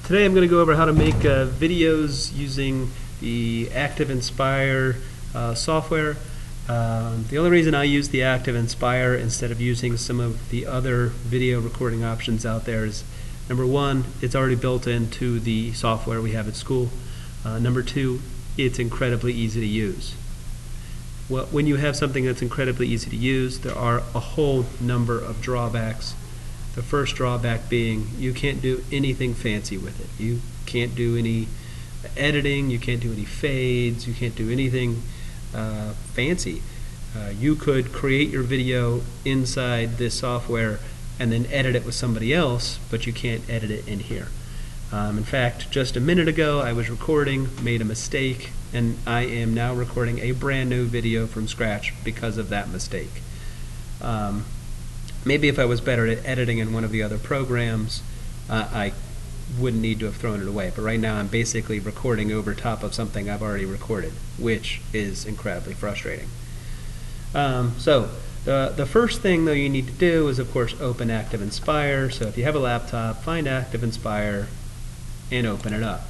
Today I'm going to go over how to make videos using the ActiveInspire software. The only reason I use the ActiveInspire instead of using some of the other video recording options out there is, number one, it's already built into the software we have at school. Number two, it's incredibly easy to use. Well, when you have something that's incredibly easy to use, there are a whole number of drawbacks. The first drawback being you can't do anything fancy with it. You can't do any editing, you can't do any fades, you can't do anything fancy. You could create your video inside this software and then edit it with somebody else, but you can't edit it in here. In fact, just a minute ago I was recording, made a mistake, and I am now recording a brand new video from scratch because of that mistake. Maybe if I was better at editing in one of the other programs, I wouldn't need to have thrown it away. But right now I'm basically recording over top of something I've already recorded, which is incredibly frustrating. So the first thing though you need to do is, of course, open ActiveInspire. So if you have a laptop, find ActiveInspire and open it up.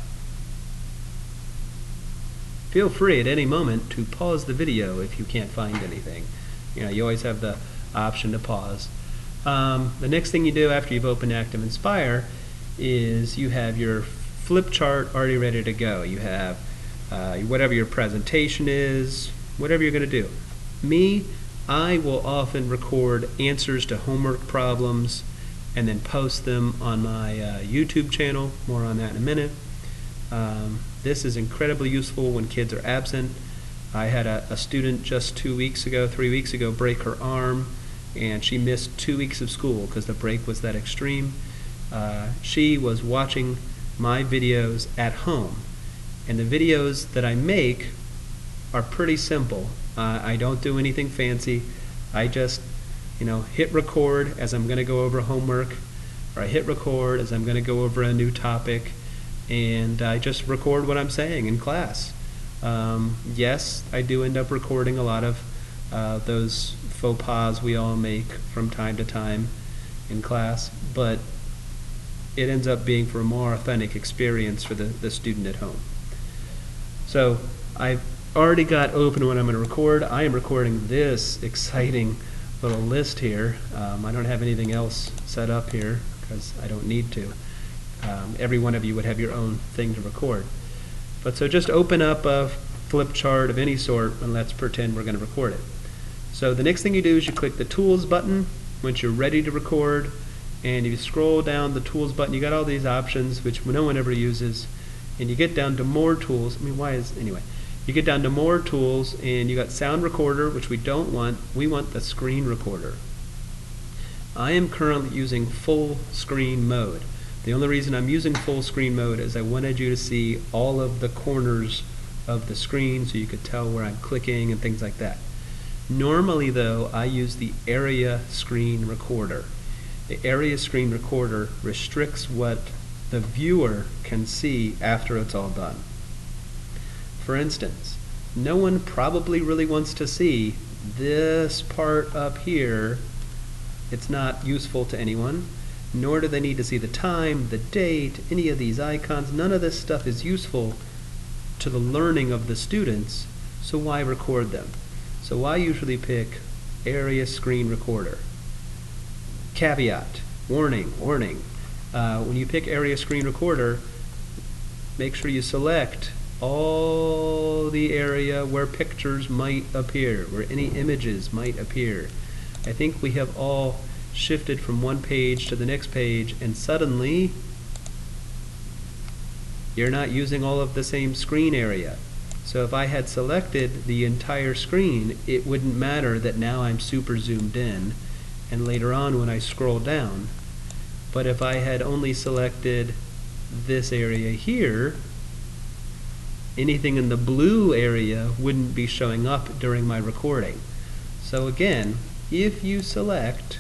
Feel free at any moment to pause the video if you can't find anything. You always have the option to pause. The next thing you do after you've opened ActiveInspire is you have your flip chart already ready to go. You have whatever your presentation is, whatever you're going to do. Me, I will often record answers to homework problems and then post them on my YouTube channel. More on that in a minute. This is incredibly useful when kids are absent. I had a student just 3 weeks ago, break her arm, and she missed 2 weeks of school because the break was that extreme. She was watching my videos at home, and the videos that I make are pretty simple. I don't do anything fancy. I just hit record as I'm going to go over homework, or I hit record as I'm going to go over a new topic, and I just record what I'm saying in class. Yes, I do end up recording a lot of those faux pas we all make from time to time in class, but it ends up being for a more authentic experience for the student at home. So I've already got open what I'm going to record. I am recording this exciting little list here. I don't have anything else set up here because I don't need to. Every one of you would have your own thing to record. But so just open up a flip chart of any sort and let's pretend we're going to record it. So the next thing you do is you click the Tools button once you're ready to record, and if you scroll down the Tools button, you got all these options which no one ever uses, and you get down to More Tools. You get down to More Tools, and you got Sound Recorder, which we don't want. We want the Screen Recorder. I am currently using full screen mode. The only reason I'm using full screen mode is I wanted you to see all of the corners of the screen so you could tell where I'm clicking and things like that. Normally though, I use the area screen recorder. The area screen recorder restricts what the viewer can see after it's all done. For instance, no one probably really wants to see this part up here. It's not useful to anyone, nor do they need to see the time, the date, any of these icons. None of this stuff is useful to the learning of the students, so why record them? So I usually pick Area Screen Recorder. Caveat, warning. When you pick Area Screen Recorder, make sure you select all the area where pictures might appear, where any images might appear. I think we have all shifted from one page to the next page, and suddenly you're not using all of the same screen area. So if I had selected the entire screen, it wouldn't matter that now I'm super zoomed in and later on when I scroll down. But if I had only selected this area here, anything in the blue area wouldn't be showing up during my recording. So again, if you select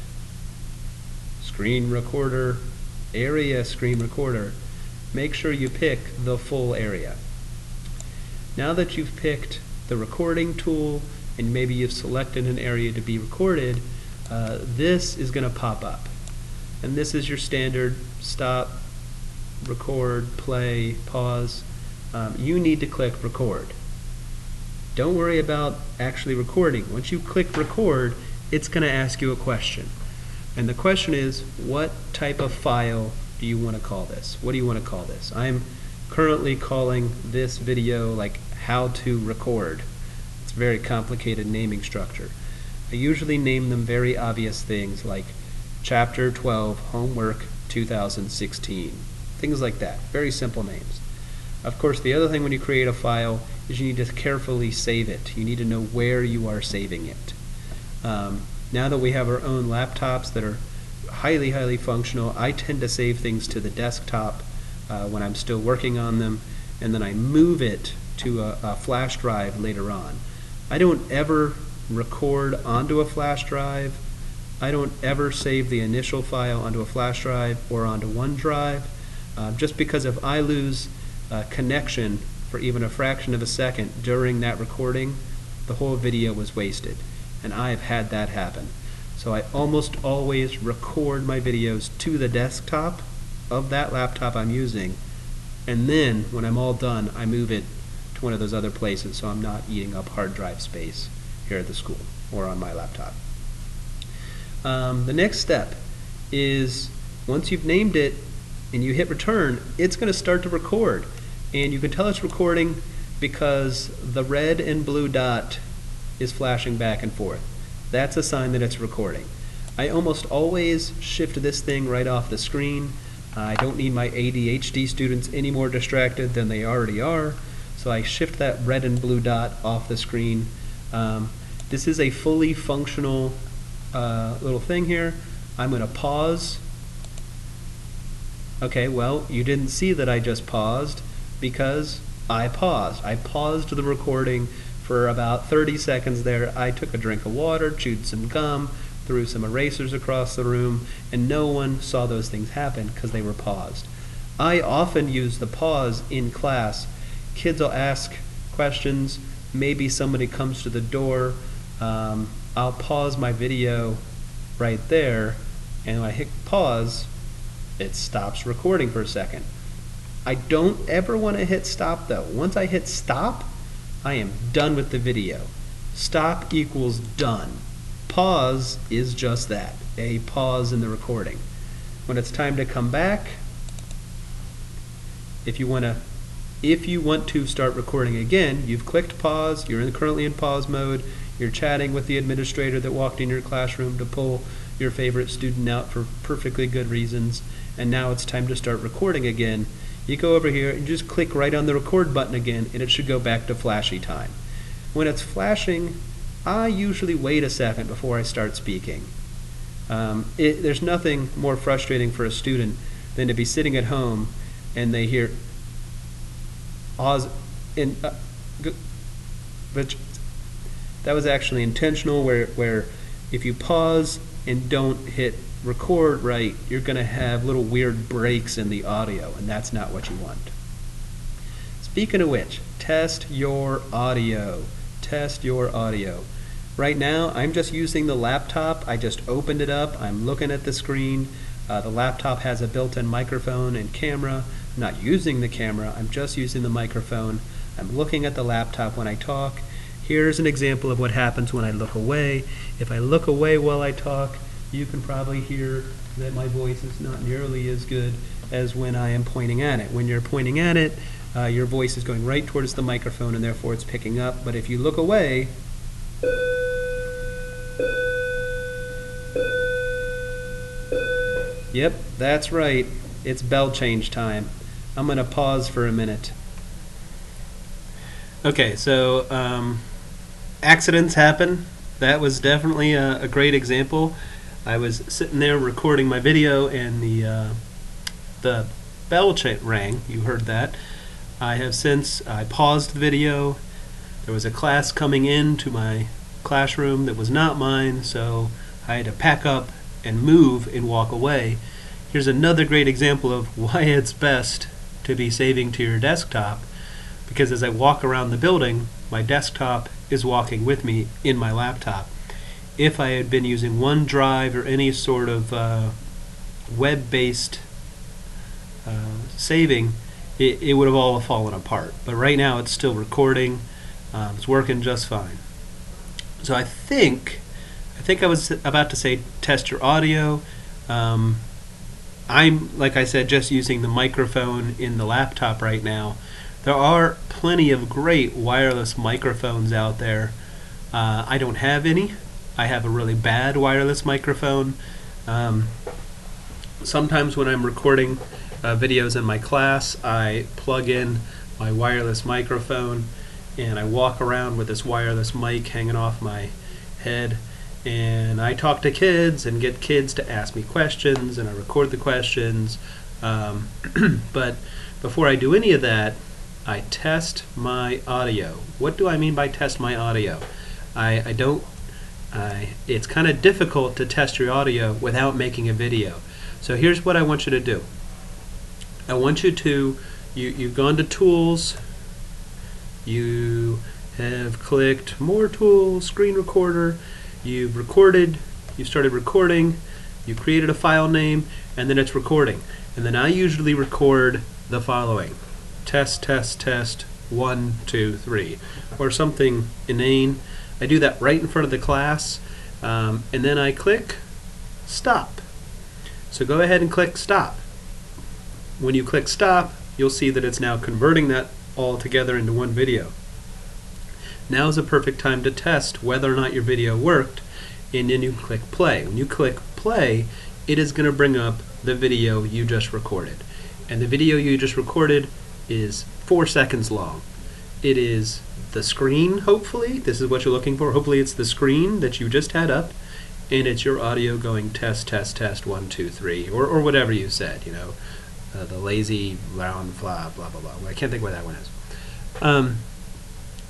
Screen Recorder, Area Screen Recorder, make sure you pick the full area. Now that you've picked the recording tool and maybe you've selected an area to be recorded, this is going to pop up. And this is your standard stop, record, play, pause, you need to click record. Don't worry about actually recording. Once you click record, it's going to ask you a question. And the question is, what type of file do you want to call this? What do you want to call this? I'm currently calling this video like how to record. It's a very complicated naming structure. I usually name them very obvious things like Chapter 12 Homework 2016. Things like that. Very simple names. Of course, the other thing when you create a file is you need to carefully save it. You need to know where you are saving it. Now that we have our own laptops that are highly functional, I tend to save things to the desktop when I'm still working on them, and then I move it to a flash drive later on. I don't ever record onto a flash drive. I don't ever save the initial file onto a flash drive or onto OneDrive, just because if I lose connection for even a fraction of a second during that recording, the whole video was wasted. And I've had that happen. So I almost always record my videos to the desktop of that laptop I'm using, and then when I'm all done, I move it to one of those other places so I'm not eating up hard drive space here at the school or on my laptop. The next step is once you've named it and you hit return, it's going to start to record. And you can tell it's recording because the red and blue dot is flashing back and forth. That's a sign that it's recording. I almost always shift this thing right off the screen. I don't need my ADHD students any more distracted than they already are, so I shift that red and blue dot off the screen. This is a fully functional little thing here. I'm going to pause. Okay, well, you didn't see that I just paused because I paused. I paused the recording for about 30 seconds there. I took a drink of water, chewed some gum, threw some erasers across the room, and no one saw those things happen because they were paused. I often use the pause in class. Kids will ask questions, maybe somebody comes to the door, I'll pause my video right there, and when I hit pause, it stops recording for a second. I don't ever want to hit stop though. Once I hit stop, I am done with the video. Stop equals done. Pause is just that, a pause in the recording. When it's time to come back, if you want to start recording again, you've clicked pause, you're currently in pause mode, you're chatting with the administrator that walked in your classroom to pull your favorite student out for perfectly good reasons, and now it's time to start recording again. You go over here and just click right on the record button again, and it should go back to flashy time. When it's flashing, I usually wait a second before I start speaking. There's nothing more frustrating for a student than to be sitting at home and they hear pause but that was actually intentional, where if you pause and don't hit record right, you're going to have little weird breaks in the audio, and that's not what you want. Speaking of which, test your audio. Test your audio. Right now, I'm just using the laptop. I just opened it up. I'm looking at the screen. The laptop has a built-in microphone and camera. I'm not using the camera. I'm just using the microphone. I'm looking at the laptop when I talk. Here's an example of what happens when I look away. If I look away while I talk, you can probably hear that my voice is not nearly as good as when I am pointing at it. When you're pointing at it, your voice is going right towards the microphone and therefore it's picking up. But if you look away, yep, that's right, it's bell change time. I'm going to pause for a minute. Okay, so accidents happen. That was definitely a great example. I was sitting there recording my video and the bell rang. You heard that. I paused the video. There was a class coming into my classroom that was not mine, so I had to pack up and move and walk away. Here's another great example of why it's best to be saving to your desktop, because as I walk around the building, my desktop is walking with me in my laptop. If I had been using OneDrive or any sort of web-based saving, it would have all fallen apart. But right now it's still recording. It's working just fine. So I think I was about to say test your audio. I'm, like I said, just using the microphone in the laptop right now. There are plenty of great wireless microphones out there. I don't have any. I have a really bad wireless microphone. Sometimes when I'm recording videos in my class, I plug in my wireless microphone and I walk around with this wireless mic hanging off my head, and I talk to kids and get kids to ask me questions, and I record the questions. But before I do any of that, I test my audio. What do I mean by test my audio? It's kind of difficult to test your audio without making a video. So here's what I want you to do. I want you to, you've gone to Tools, you have clicked More Tools, Screen Recorder, you've recorded, you started recording, you created a file name, and then it's recording. And then I usually record the following: test, test, test, 1, 2, 3, or something inane. I do that right in front of the class, and then I click stop. So go ahead and click stop. When you click stop, you'll see that it's now converting that all together into one video. Now is a perfect time to test whether or not your video worked, and then you click play. When you click play, it is going to bring up the video you just recorded. And the video you just recorded is 4 seconds long. It is the screen, hopefully. This is what you're looking for. Hopefully it's the screen that you just had up, and it's your audio going test, test, test, 1, 2, 3, or whatever you said, you know, the lazy round fly, blah, blah, blah. I can't think what that one is.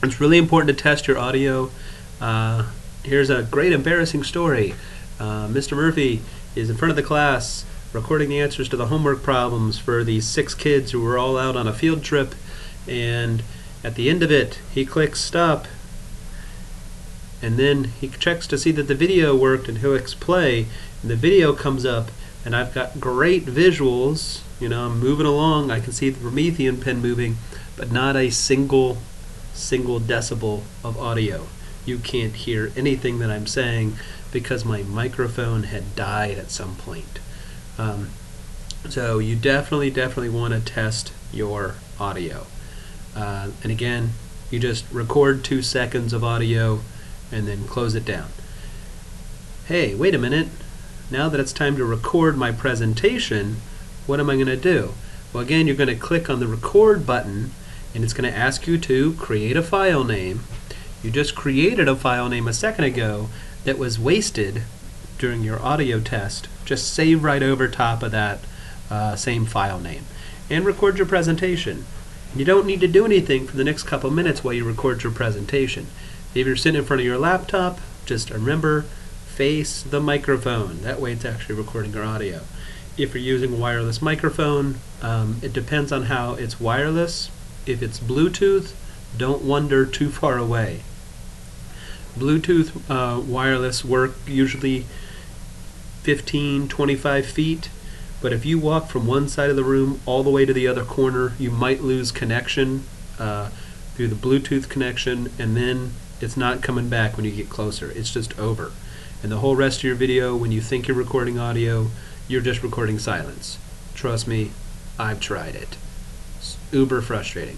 It's really important to test your audio. Here's a great embarrassing story. Mr. Murphy is in front of the class recording the answers to the homework problems for these 6 kids who were all out on a field trip, and at the end of it he clicks stop, and then he checks to see that the video worked, and he clicks play, and the video comes up, and I've got great visuals. You know, I'm moving along, I can see the Promethean pen moving, but not a single decibel of audio. You can't hear anything that I'm saying because my microphone had died at some point. So you definitely want to test your audio. And again, you just record 2 seconds of audio and then close it down. Hey, wait a minute. Now that it's time to record my presentation, what am I going to do? Well, again, you're going to click on the record button, and it's going to ask you to create a file name. You just created a file name a second ago that was wasted during your audio test. Just save right over top of that same file name and record your presentation. You don't need to do anything for the next couple minutes while you record your presentation. If you're sitting in front of your laptop, just remember, face the microphone. That way it's actually recording your audio. If you're using a wireless microphone, it depends on how it's wireless. If it's Bluetooth, don't wander too far away. Bluetooth wireless work usually 15-25 feet, but if you walk from one side of the room all the way to the other corner, you might lose connection through the Bluetooth connection, and then it's not coming back when you get closer. It's just over. And the whole rest of your video, when you think you're recording audio, you're just recording silence. Trust me, I've tried it. It's uber frustrating.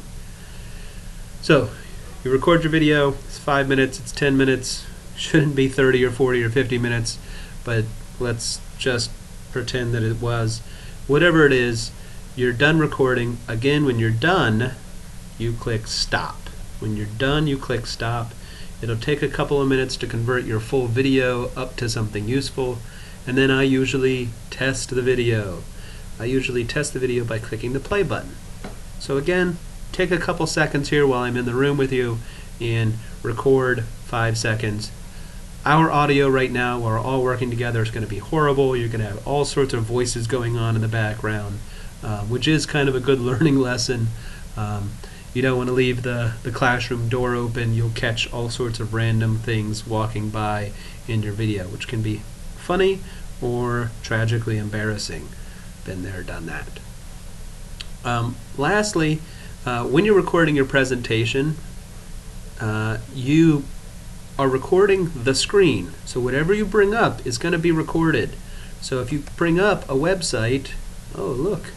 So, you record your video, it's 5 minutes, it's 10 minutes, shouldn't be 30 or 40 or 50 minutes, but let's just pretend that it was. Whatever it is, you're done recording. Again, when you're done, you click stop. When you're done, you click stop. It'll take a couple of minutes to convert your full video up to something useful, and then I usually test the video. I usually test the video by clicking the play button. So again, take a couple seconds here while I'm in the room with you and record 5 seconds. Our audio right now, we're all working together, is going to be horrible. You're going to have all sorts of voices going on in the background, which is kind of a good learning lesson. You don't want to leave the classroom door open. You'll catch all sorts of random things walking by in your video, which can be funny or tragically embarrassing. Been there, done that. Lastly, when you're recording your presentation, you are recording the screen. So whatever you bring up is going to be recorded. So if you bring up a website, oh look,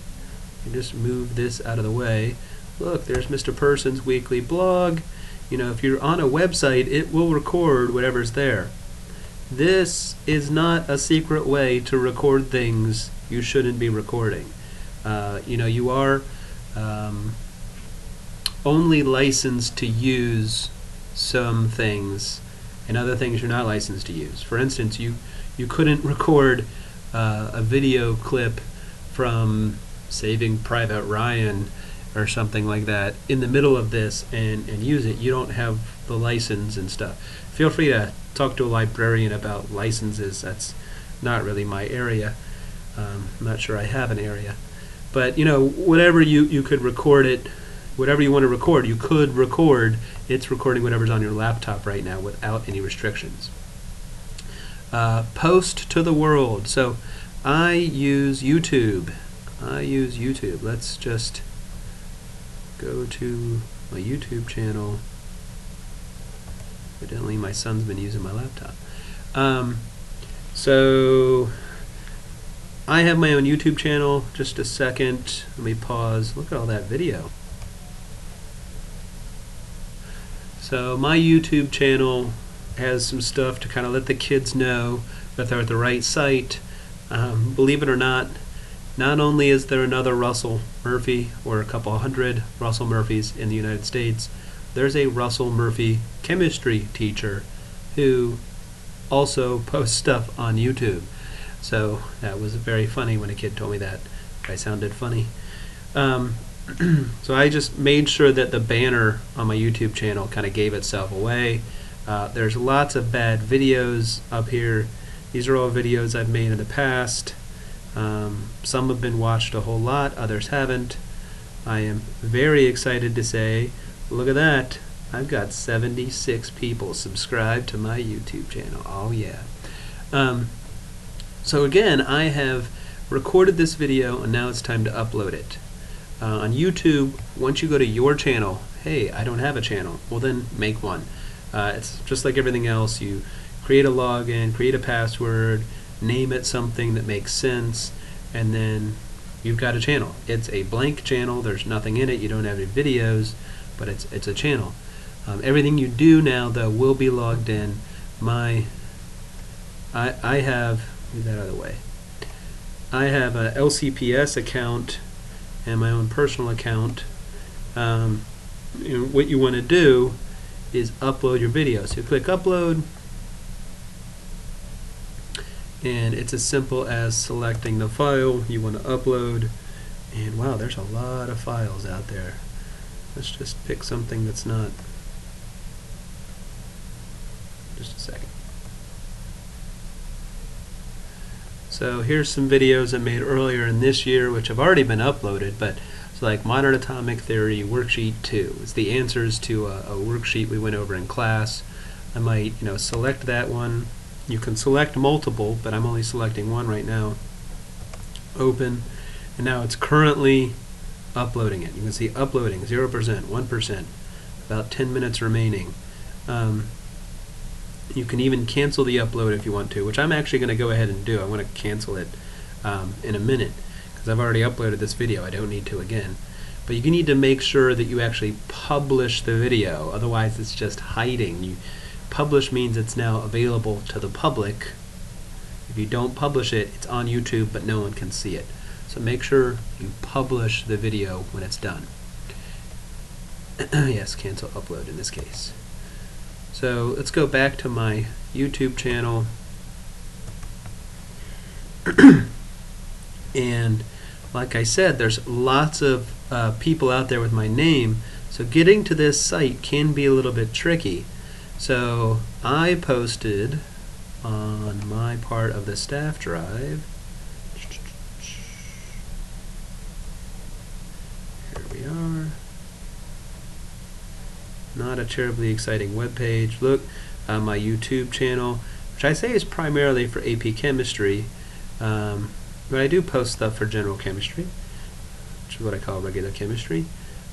you just move this out of the way. Look, there's Mr. Person's weekly blog. You know, if you're on a website, it will record whatever's there. This is not a secret way to record things you shouldn't be recording. You know, you are only licensed to use some things, and other things you're not licensed to use. For instance, you couldn't record a video clip from Saving Private Ryan or something like that in the middle of this and use it. You don't have the license and stuff. Feel free to talk to a librarian about licenses. That's not really my area. I'm not sure I have an area. But you know, whatever you could record it, whatever you want to record, you could record. It's recording whatever's on your laptop right now without any restrictions. Post to the world. So I use YouTube. Let's just go to my YouTube channel. Evidently my son's been using my laptop. So I have my own YouTube channel. Just a second, let me pause. Look at all that video. So my YouTube channel has some stuff to kind of let the kids know that they're at the right site. Believe it or not only is there another Russell Murphy, or a couple hundred Russell Murphys in the United States, there's a Russell Murphy chemistry teacher who also posts stuff on YouTube. So that was very funny when a kid told me that. I sounded funny. So I just made sure that the banner on my YouTube channel kind of gave itself away. There's lots of bad videos up here. These are all videos I've made in the past. Some have been watched a whole lot, others haven't. I am very excited to say, look at that, I've got 76 people subscribed to my YouTube channel. Oh yeah. So again, I have recorded this video and now it's time to upload it. On YouTube, once you go to your channel, hey, I don't have a channel, well then make one. It's just like everything else. You create a login, create a password, name it something that makes sense, and then you've got a channel. It's a blank channel, there's nothing in it, you don't have any videos, but it's a channel. Everything you do now though will be logged in. I have, move that out of the way. I have a LCPS account and my own personal account. What you want to do is upload your video. So you click upload, and it's as simple as selecting the file you want to upload. And wow, there's a lot of files out there. Let's just pick something that's not. Just a second. So here's some videos I made earlier in this year, which have already been uploaded, but it's like Modern Atomic Theory Worksheet 2. It's the answers to a worksheet we went over in class. I might, select that one. You can select multiple, but I'm only selecting one right now. Open, and now it's currently uploading it. You can see uploading 0%, 1%, about 10 minutes remaining. You can even cancel the upload if you want to, which I'm actually going to go ahead and do. I want to cancel it in a minute because I've already uploaded this video. I don't need to again. But you need to make sure that you actually publish the video, otherwise it's just hiding. Publish means it's now available to the public. If you don't publish it, it's on YouTube, but no one can see it. So make sure you publish the video when it's done. Yes, cancel upload in this case. So let's go back to my YouTube channel. And like I said, there's lots of people out there with my name, so getting to this site can be a little bit tricky. So I posted on my part of the staff drive. Here we are. Not a terribly exciting web page. Look, my YouTube channel, which I say is primarily for AP Chemistry, but I do post stuff for general chemistry. which is what I call regular chemistry.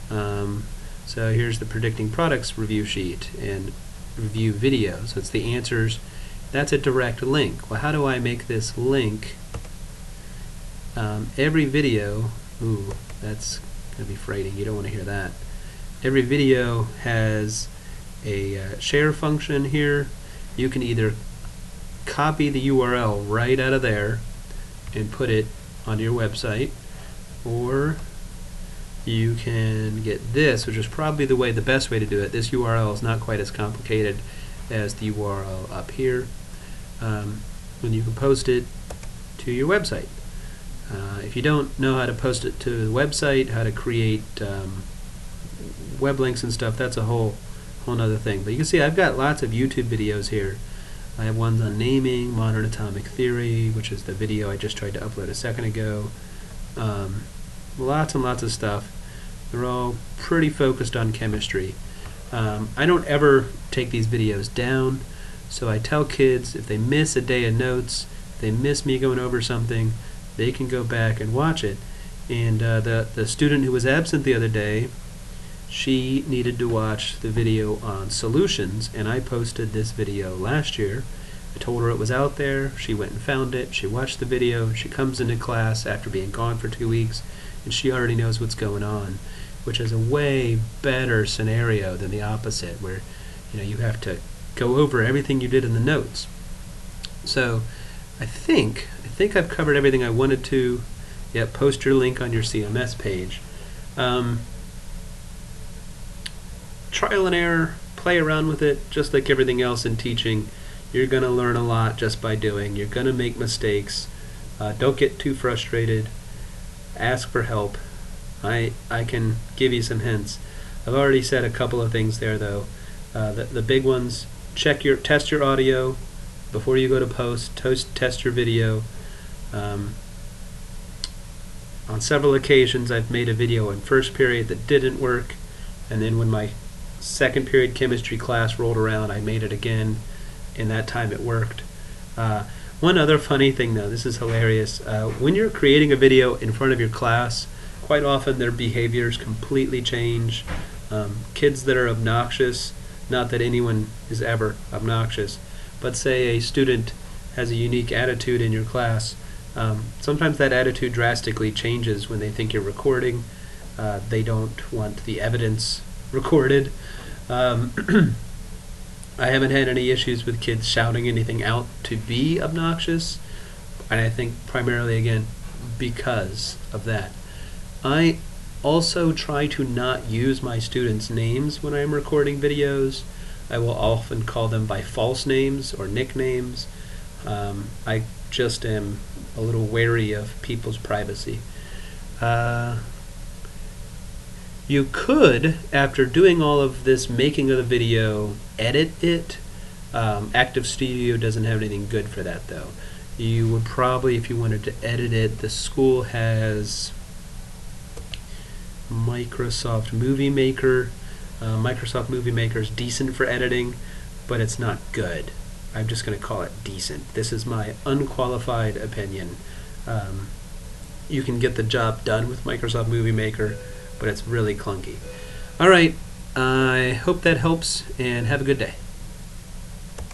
So here's the predicting products review sheet and review video. So it's the answers. That's a direct link. Well, how do I make this link? Every video, ooh, that's going to be frightening. You don't want to hear that. Every video has a share function here. You can either copy the URL right out of there and put it on your website, or you can get this, which is probably the best way to do it. This URL is not quite as complicated as the URL up here. And you can post it to your website. If you don't know how to post it to the website, how to create web links and stuff, that's a whole nother thing. But you can see I've got lots of YouTube videos here. I have ones on naming, modern atomic theory, which is the video I just tried to upload a second ago. Lots and lots of stuff. They're all pretty focused on chemistry. I don't ever take these videos down, so I tell kids if they miss a day of notes, if they miss me going over something, they can go back and watch it. And the student who was absent the other day, she needed to watch the video on solutions, and I posted this video last year. I told her it was out there. She went and found it. She watched the video. She comes into class after being gone for 2 weeks, and she already knows what's going on, which is a way better scenario than the opposite, where you have to go over everything you did in the notes. So I think I've covered everything I wanted to. Yep, post your link on your CMS page. Trial and error, play around with it, just like everything else in teaching. You're going to learn a lot just by doing. You're going to make mistakes. Don't get too frustrated. Ask for help. I can give you some hints. I've already said a couple of things there, though. The big ones: test your audio before you go to post. Test your video. On several occasions, I've made a video in first period that didn't work, and then when my second period chemistry class rolled around, I made it again, and that time it worked. One other funny thing, though, this is hilarious. When you're creating a video in front of your class, quite often their behaviors completely change. Kids that are obnoxious, not that anyone is ever obnoxious, but say a student has a unique attitude in your class, sometimes that attitude drastically changes when they think you're recording. They don't want the evidence recorded. I haven't had any issues with kids shouting anything out to be obnoxious, and I think primarily, again, because of that. I also try to not use my students' names when I'm recording videos. I will often call them by false names or nicknames. I just am a little wary of people's privacy. You could, after doing all of this making of the video, edit it. Active Studio doesn't have anything good for that, though. You would probably, if you wanted to edit it, the school has Microsoft Movie Maker. Microsoft Movie Maker is decent for editing, but it's not good. I'm just going to call it decent. This is my unqualified opinion. You can get the job done with Microsoft Movie Maker, but it's really clunky. All right, I hope that helps, and have a good day.